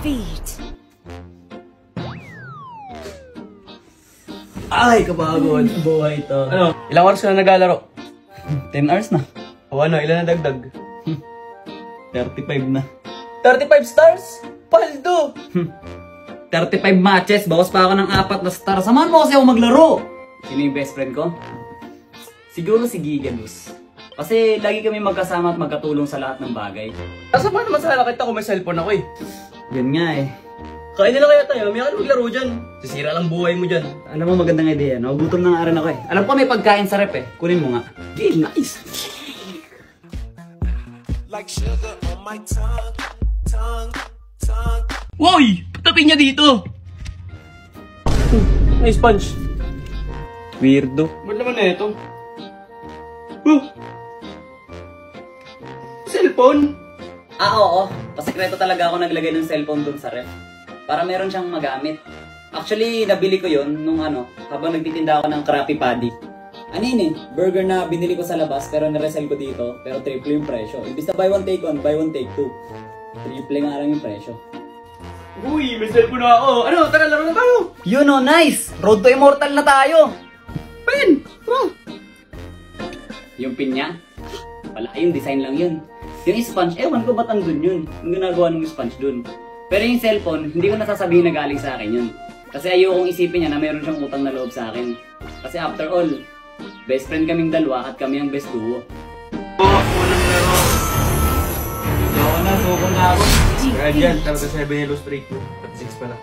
feet. Ay, kapagod. Buhay ito. Ano? Ilang oras ka na naglalaro? 10 hours na. O ano, ilan na dagdag? 35 na. 35 stars? Paldo! 35 matches, bawas pa ako ng 4 na star. Samahan mo kasi ako maglaro! Sino yung best friend ko? Siguro si Gigalus. Kasi lagi kami magkasama at magkatulong sa lahat ng bagay. Asa pa naman sana kita kung may cellphone ako eh. Yan nga eh. Kain na lang kaya tayo, may ako maglaro dyan. Sisira lang buhay mo dyan. Alam mo magandang idea, no? Gutom na nga rin ako eh. Alam ko may pagkain sa rep eh. Kunin mo nga. Okay, nice. Like sugar on my tongue. Woy! Tabi niya dito! May sponge. Weirdo. Ba't naman na ito? Cellphone? Oo. Pasikreto talaga ako naglagay ng cellphone dun sa ref. Para meron siyang magamit. Actually, nabili ko yon nung habang nagtitinda ako ng Krabby Patty. Ano yun eh? Burger na binili ko sa labas pero naresell ko dito. Pero triple yung presyo. Imbis na buy one take one, buy one take two. Triple nga lang yung presyo. Uy, may cellphone na ako. Ano? Tara, laro na tayo. Yun o, nice! Road to Immortal na tayo. Pin! Tara! Yung pin niya? Wala, yung design lang yun. Yung sponge, ewan ko ba't andun yun? Yung ginagawa ng sponge dun. Pero yung cellphone, hindi ko nasasabihin na galing sa akin yun. Kasi ayokong isipin niya na meron siyang utang na loob sa akin. Kasi after all, best friend kaming dalawa at kami ang best duo. Unang laro. Ako na, suko na ako. Kaya dyan, 7 yellow straight 2. 6 pala.